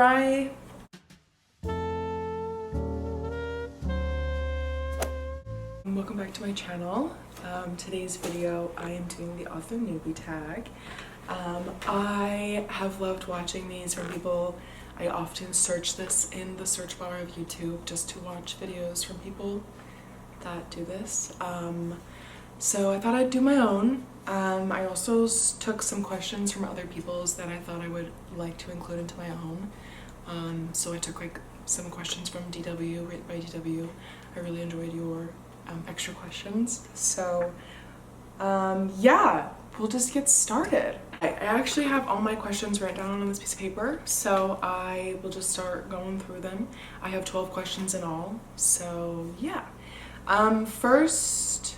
Rye. Welcome back to my channel. Today's video I am doing the author newbie tag. I have loved watching these from people. I often search this in the search bar of YouTube just to watch videos from people that do this. So I thought I'd do my own. I also took some questions from other people's that I thought I would like to include into my own. So I took like some questions from DW, written by DW. I really enjoyed your extra questions. So yeah, we'll just get started. I actually have all my questions written down on this piece of paper, so I will just start going through them. I have 12 questions in all, so yeah. First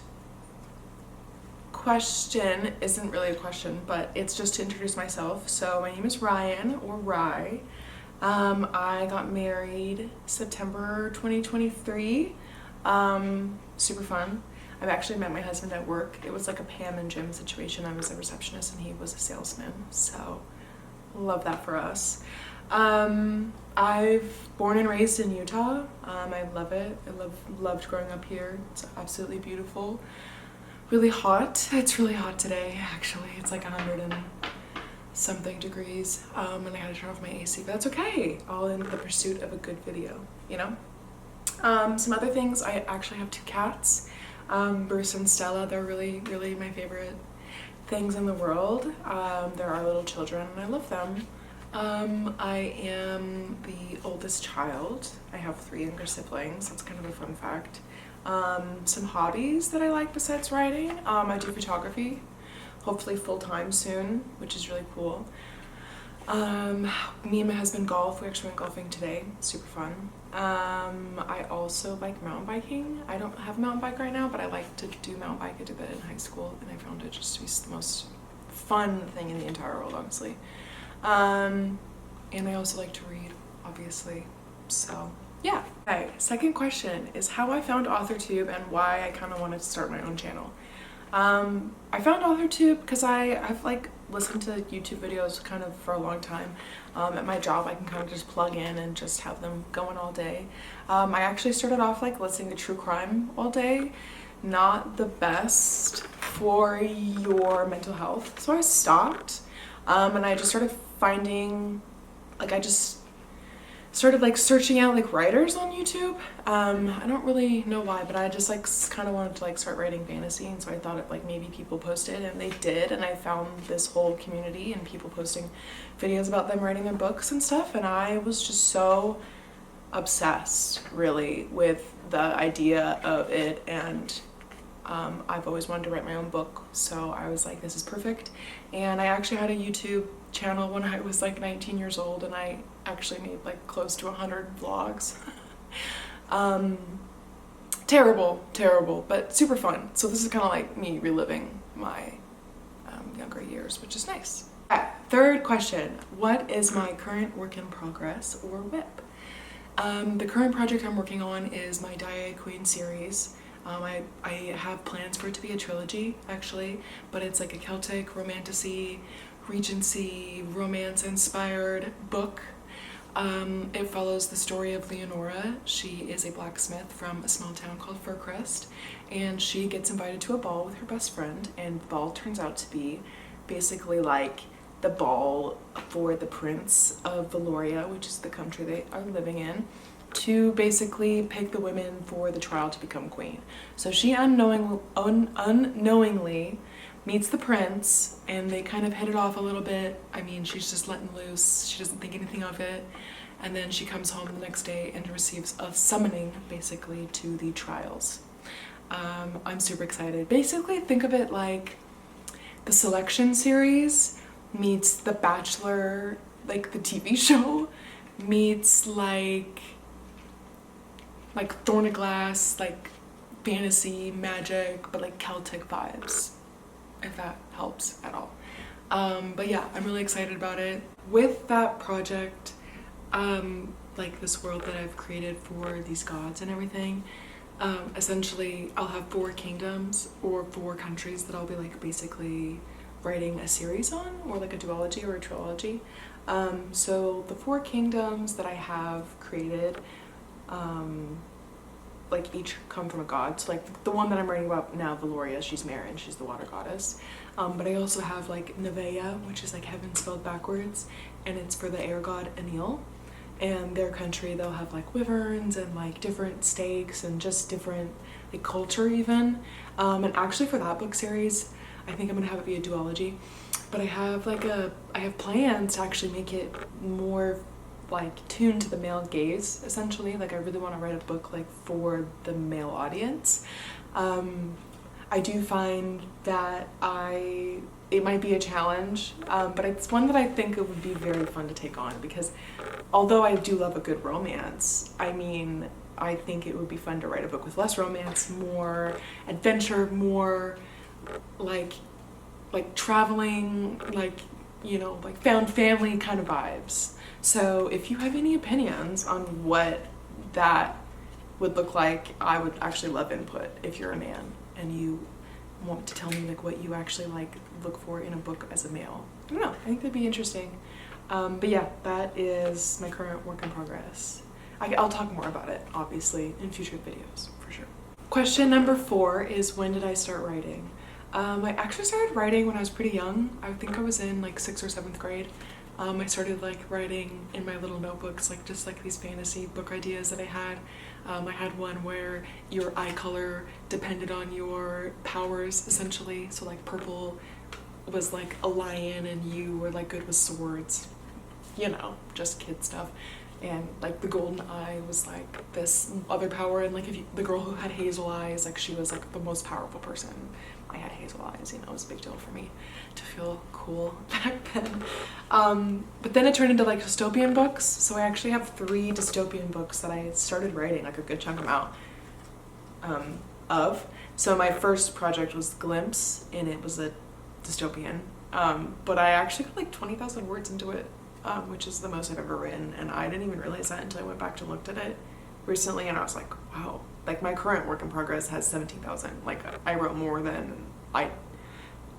question isn't really a question, but it's just to introduce myself. So my name is Ryan, or Rye. I got married September 2023. Super fun. I've actually met my husband at work. It was like a Pam and Jim situation. I was a receptionist and he was a salesman, so love that for us. I've born and raised in Utah. I love it. I loved growing up here. It's absolutely beautiful. Really hot. It's really hot today, actually. It's like 100 and something degrees, and I had to turn off my AC, but that's okay. All in the pursuit of a good video, you know? Some other things, I actually have 2 cats, Bruce and Stella. They're really, really my favorite things in the world. They're our little children and I love them. I am the oldest child. I have 3 younger siblings. That's kind of a fun fact. Some hobbies that I like besides writing. I do photography, hopefully full-time soon, which is really cool. Me and my husband golf. We actually went golfing today. Super fun. I also like mountain biking. I don't have a mountain bike right now, but I like to do mountain bike. I did that in high school and I found it just to be the most fun thing in the entire world, honestly. And I also like to read, obviously. So yeah. Okay, second question is how I found authortube and why I kind of wanted to start my own channel. I found authortube because I've like listened to YouTube videos kind of for a long time. At my job I can kind of just plug in and just have them going all day. I actually started off like listening to true crime all day. Not the best for your mental health, so I stopped. And I just started finding, like I just started like searching out like writers on YouTube. I don't really know why, but I just like kind of wanted to like start writing fantasy, and so I thought it like maybe people posted, and they did, and I found this whole community and people posting videos about them writing their books and stuff, and I was just so obsessed really with the idea of it, and I've always wanted to write my own book, so I was like, this is perfect. And I actually had a YouTube channel when I was like 19 years old, and I actually made like close to 100 vlogs. Terrible, but super fun. So this is kind of like me reliving my younger years, which is nice. Third question, what is my current work in progress or WIP? The current project I'm working on is my Diet Queen series. I have plans for it to be a trilogy, actually, but it's like a Celtic, romantasy, Regency, romance-inspired book. It follows the story of Leonora. She is a blacksmith from a small town called Fircrest, and she gets invited to a ball with her best friend, and the ball turns out to be basically like the ball for the Prince of Valoria, which is the country they are living in, to basically pick the women for the trial to become queen. So she unknowingly meets the prince, and they kind of hit it off a little bit. I mean, she's just letting loose. She doesn't think anything of it. And then she comes home the next day and receives a summoning, basically, to the trials. I'm super excited. Basically, think of it like the Selection series meets The Bachelor, like the TV show, meets like Thorn of Glass, like fantasy, magic, but like Celtic vibes, if that helps at all. But yeah, I'm really excited about it. With that project, like this world that I've created for these gods and everything, essentially I'll have 4 kingdoms or 4 countries that I'll be like basically writing a series on, or like a duology or a trilogy. So the 4 kingdoms that I have created, like each come from a god. So like the one that I'm writing about now, Valoria, she's Marin, she's the water goddess. But I also have like Nevaeh, which is like heaven spelled backwards, and it's for the air god Enil. And their country, they'll have like wyverns and like different stakes and just different like culture even. And actually for that book series, I think I'm gonna have it be a duology. But I have plans to actually make it more like tuned to the male gaze, essentially. Like I really want to write a book like for the male audience. I do find that it might be a challenge, but it's one that I think it would be very fun to take on, because although I do love a good romance, I mean, I think it would be fun to write a book with less romance, more adventure, more like traveling, like, you know, like found family kind of vibes. So if you have any opinions on what that would look like, I would actually love input if you're a man and you want to tell me like what you actually like look for in a book as a male. I don't know, I think that'd be interesting. But yeah, that is my current work in progress. I'll talk more about it, obviously, in future videos, for sure. Question number 4 is, when did I start writing? I actually started writing when I was pretty young. I think I was in like 6th or 7th grade. I started like writing in my little notebooks, like just like these fantasy book ideas that I had. I had one where your eye color depended on your powers, essentially. So like purple was like a lion and you were like good with swords, you know, just kid stuff. And like the golden eye was like this other power, and like the girl who had hazel eyes, like she was like the most powerful person. I had hazel eyes, you know, it was a big deal for me to feel cool back then. But then it turned into like dystopian books. So I actually have 3 dystopian books that I started writing like a good chunk amount of. So my first project was Glimpse, and it was a dystopian. But I actually got like 20,000 words into it, which is the most I've ever written. And I didn't even realize that until I went back and looked at it recently, and I was like, wow. Like my current work in progress has 17,000. Like I wrote more than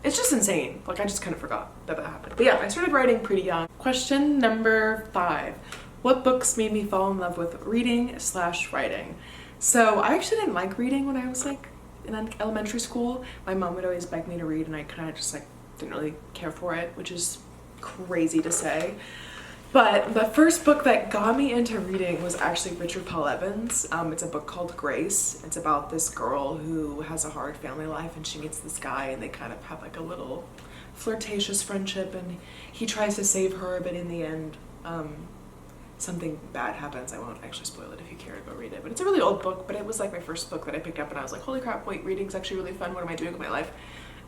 it's just insane. Like I just kind of forgot that happened. But yeah, I started writing pretty young. Question number 5. What books made me fall in love with reading/writing? So I actually didn't like reading when I was like in elementary school. My mom would always beg me to read, and I kind of just like didn't really care for it, which is crazy to say. But the first book that got me into reading was actually Richard Paul Evans. It's a book called Grace. It's about this girl who has a hard family life, and she meets this guy, and they kind of have like a little flirtatious friendship, and he tries to save her, but in the end, something bad happens. I won't actually spoil it if you care to go read it, but it's a really old book, but it was like my first book that I picked up, and I was like, holy crap, wait, reading's actually really fun. What am I doing with my life?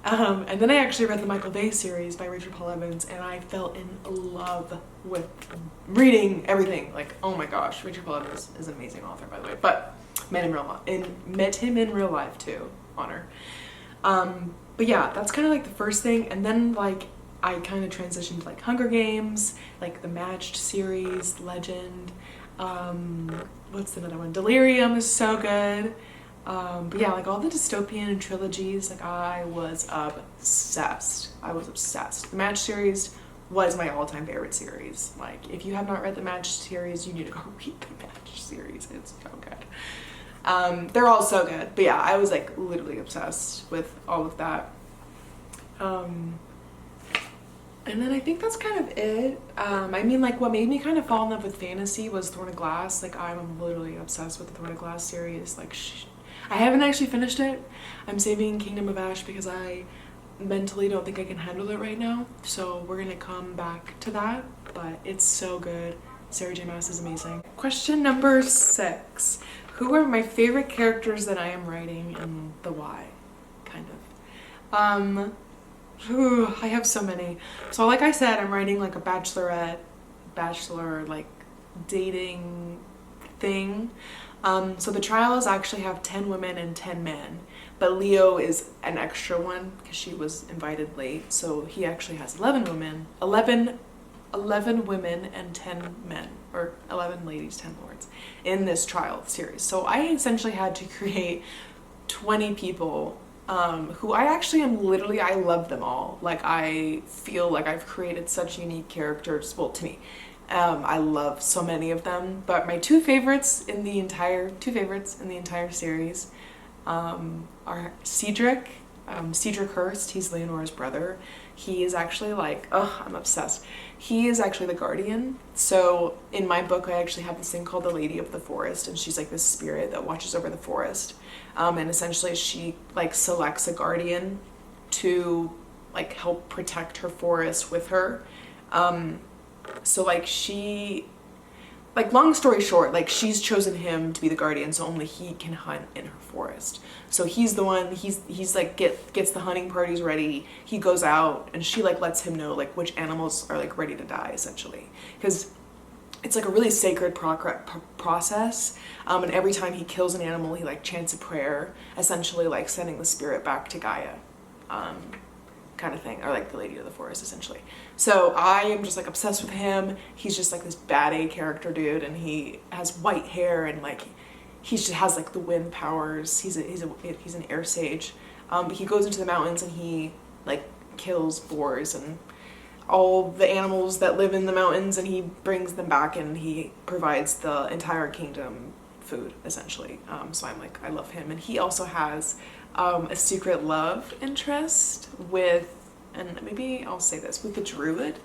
And then I actually read the Michael Bay series by Richard Paul Evans, and I fell in love with reading everything. Like, oh my gosh, Richard Paul Evans is an amazing author, by the way. But met him in real life too. Honor. But yeah, that's kind of like the first thing, and then like I kind of transitioned to like Hunger Games, like the Matched series, Legend. What's another one? Delirium is so good. But yeah, like all the dystopian trilogies, like I was obsessed. The Match series was my all-time favorite series. Like if you have not read the Match series, you need to go read the Match series. It's so good. They're all so good. But yeah, I was like literally obsessed with all of that. And then I think that's kind of it. I mean, like what made me kind of fall in love with fantasy was Throne of Glass. Like I'm literally obsessed with the Throne of Glass series. Like I haven't actually finished it. I'm saving Kingdom of Ash because I mentally don't think I can handle it right now. So we're gonna come back to that, but it's so good. Sarah J. Maas is amazing. Question number 6. Who are my favorite characters that I am writing and the why? Kind of. I have so many. So like I said, I'm writing like a bachelor like dating thing. So the trials actually have 10 women and 10 men, but Leo is an extra one because she was invited late. So he actually has 11 women and 10 men, or 11 ladies, 10 lords in this trial series. So I essentially had to create 20 people who I actually am literally, I love them all. Like, I feel like I've created such unique characters, well, to me. I love so many of them, but my two favorites in the entire series are Cedric. Cedric Hurst, he's Leonora's brother. He is actually like, oh, I'm obsessed. He is actually the guardian. So in my book, I actually have this thing called the Lady of the Forest, and she's like this spirit that watches over the forest. And essentially she like selects a guardian to like help protect her forest with her. So like long story short, like she's chosen him to be the guardian, so only he can hunt in her forest. So he's the one, he's like gets the hunting parties ready. He goes out and she like lets him know like which animals are like ready to die, essentially, because it's like a really sacred process. And every time he kills an animal, he like chants a prayer, essentially like sending the spirit back to Gaia. Kind of thing, or like the Lady of the Forest, essentially. So I am just like obsessed with him. He's just like this bad A character dude, and he has white hair, and like he just has like the wind powers. He's an air sage. But he goes into the mountains and he like kills boars and all the animals that live in the mountains, and he brings them back, and he provides the entire kingdom food, essentially. So I'm like, I love him. And he also has a secret love interest with, and maybe I'll say this, with the druid.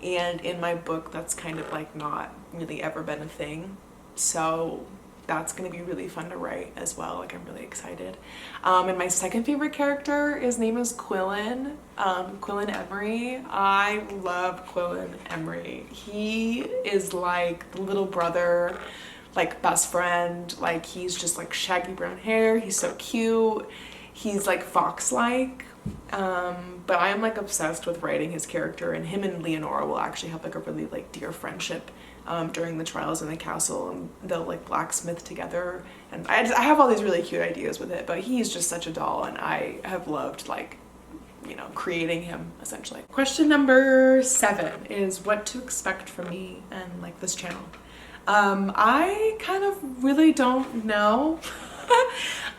And in my book, that's kind of like not really ever been a thing. So that's going to be really fun to write as well. Like, I'm really excited. And my second favorite character, his name is Quillen. Quillen Emery. I love Quillen Emery. He is like the little brother, like best friend. Like, he's just like shaggy brown hair. He's so cute. He's like fox-like. But I am like obsessed with writing his character, and him and Leonora will actually have like a really like dear friendship during the trials in the castle, and they'll like blacksmith together. And I have all these really cute ideas with it, but he's just such a doll, and I have loved like, you know, creating him, essentially. Question number 7 is what to expect from me and like this channel. I kind of really don't know.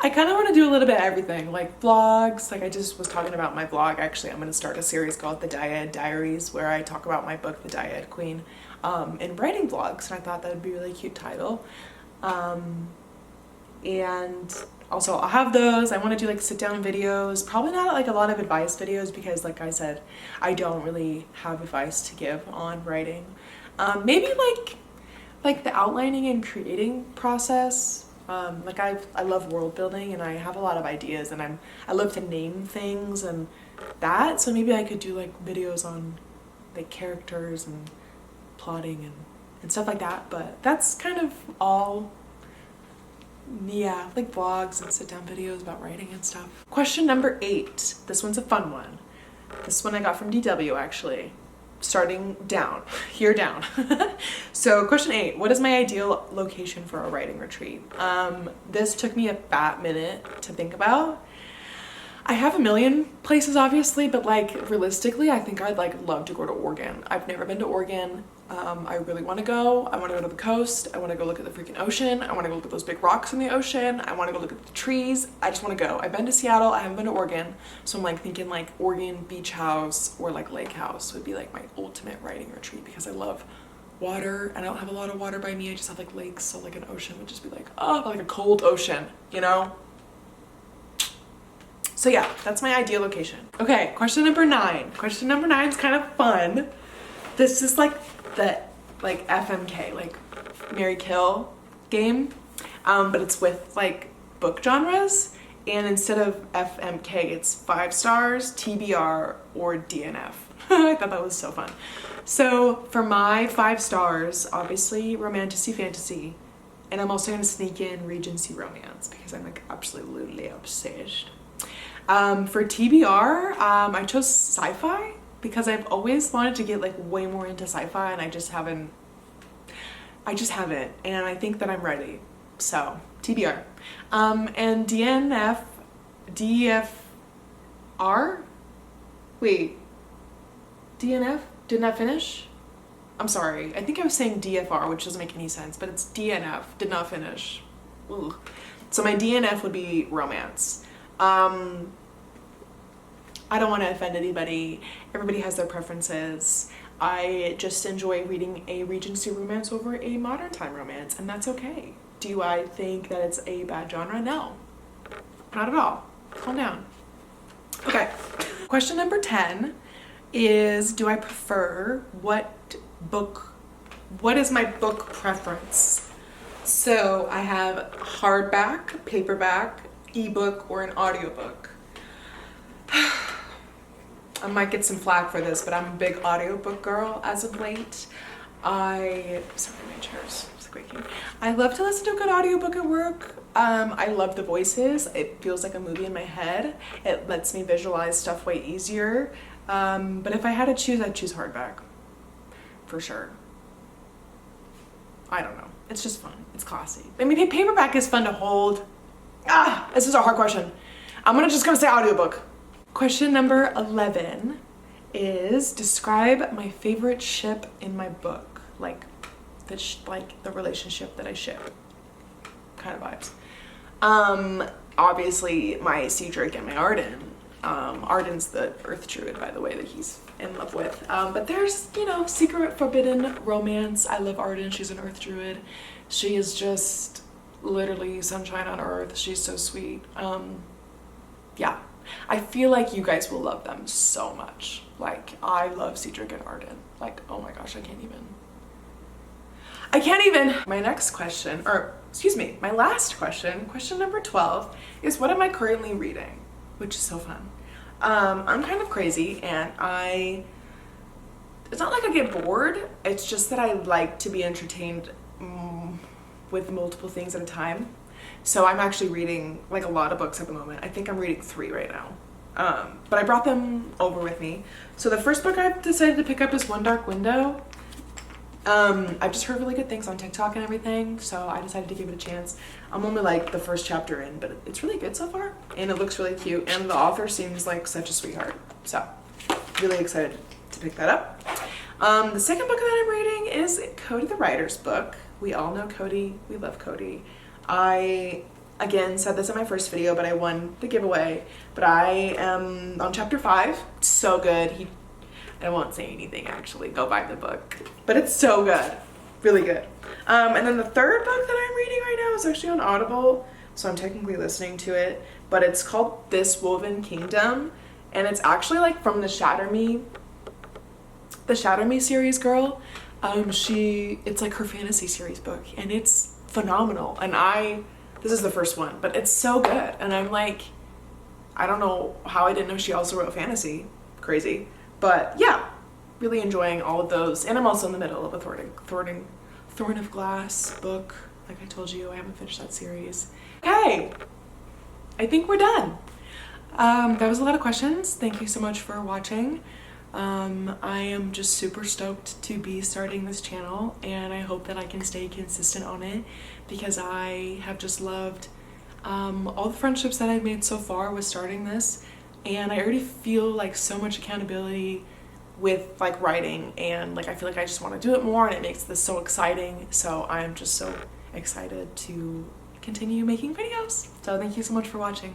I kind of want to do a little bit of everything, like vlogs. Like, I just was talking about my vlog. Actually, I'm going to start a series called The Dyad Diaries, where I talk about my book, The Dyad Queen, in writing vlogs, and I thought that would be a really cute title. And also I'll have those. I want to do like sit down videos, probably not like a lot of advice videos, because like I said, I don't really have advice to give on writing. Maybe like the outlining and creating process. Like I love world building, and I have a lot of ideas, and I love to name things and that, so maybe I could do like videos on like characters and plotting and stuff like that. But that's kind of all, yeah, like vlogs and sit down videos about writing and stuff. Question number 8. This one's a fun one. This one I got from DW, actually. Starting down, here down. So question 8, what is my ideal location for a writing retreat? This took me a fat minute to think about. I have a million places, obviously, but like realistically, I think I'd like love to go to Oregon. I've never been to Oregon. I really want to go. I want to go to the coast. I want to go look at the freaking ocean. I want to go look at those big rocks in the ocean. I want to go look at the trees. I just want to go. I've been to Seattle. I haven't been to Oregon. So I'm like thinking like Oregon beach house or like lake house would be like my ultimate writing retreat, because I love water, and I don't have a lot of water by me. I just have like lakes, so like an ocean would just be like, oh, like a cold ocean, you know? So yeah, that's my ideal location. Okay, question number 9. Question number 9 is kind of fun. This is like the like FMK, like Marry Kill game, but it's with like book genres, and instead of FMK, it's 5 stars, TBR, or DNF. I thought that was so fun. So for my 5 stars, obviously romantasy fantasy, and I'm also gonna sneak in Regency romance, because I'm like absolutely obsessed. For TBR, I chose sci-fi, because I've always wanted to get like way more into sci-fi, and I just haven't, and I think that I'm ready. So TBR. And DFR? Wait, DNF? Didn't I finish? I'm sorry. I think I was saying DFR, which doesn't make any sense, but it's DNF. Did not finish. Ugh. So my DNF would be romance. I don't want to offend anybody. Everybody has their preferences. I just enjoy reading a Regency romance over a modern time romance, and that's okay. Do I think that it's a bad genre? No, not at all. Calm down. Okay, question number 10 is, do I prefer, what is my book preference? So I have hardback, paperback, ebook, or an audiobook. I might get some flack for this, but I'm a big audiobook girl as of late. Sorry, my chair's squeaking. I love to listen to a good audiobook at work. I love the voices. It feels like a movie in my head. It lets me visualize stuff way easier. But if I had to choose, I'd choose hardback. For sure. I don't know. It's just fun. It's classy. I mean, paperback is fun to hold. This is a hard question. I'm just gonna say audiobook. Question number 11 is, describe my favorite ship in my book. Like the relationship that I ship. Kind of vibes. Obviously my Cedric and my Arden. Arden's the Earth Druid, by the way, that he's in love with. But there's, secret forbidden romance. I love Arden. She's an Earth Druid. She is just literally sunshine on Earth. She's so sweet. Yeah. I feel like you guys will love them so much. Like, I love Cedric and Arden. Like, oh my gosh, I can't even. My next question, my last question, question number 12, is what am I currently reading? Which is so fun. I'm kind of crazy, and it's not like I get bored, it's just that I like to be entertained with multiple things at a time. So I'm actually reading like a lot of books at the moment. I think I'm reading 3 right now. But I brought them over with me. So the first book I've decided to pick up is One Dark Window. I've just heard really good things on TikTok and everything, so I decided to give it a chance. I'm only like the first chapter in, but it's really good so far, and it looks really cute, and the author seems like such a sweetheart. So really excited to pick that up. The second book that I'm reading is Cody the Writer's book. We all know Cody. We love Cody. I, again, said this in my first video, but I won the giveaway. But I am on chapter 5. It's so good. I won't say anything, actually. Go buy the book. But it's so good. Really good. And then the third book that I'm reading right now is actually on Audible, so I'm technically listening to it. But it's called This Woven Kingdom. And it's actually like from the Shatter Me series girl. It's like her fantasy series book, and it's phenomenal. And this is the first one, but it's so good. And I'm like, I don't know how I didn't know she also wrote fantasy. Crazy. But yeah, really enjoying all of those. And I'm also in the middle of a Thorn of Glass book. Like I told you, I haven't finished that series. Okay, I think we're done. That was a lot of questions. Thank you so much for watching. I am just super stoked to be starting this channel, and I hope that I can stay consistent on it, because I have just loved all the friendships that I've made so far with starting this, and I already feel like so much accountability with like writing, and like I feel like I just want to do it more, and it makes this so exciting. So I'm just so excited to continue making videos. So thank you so much for watching.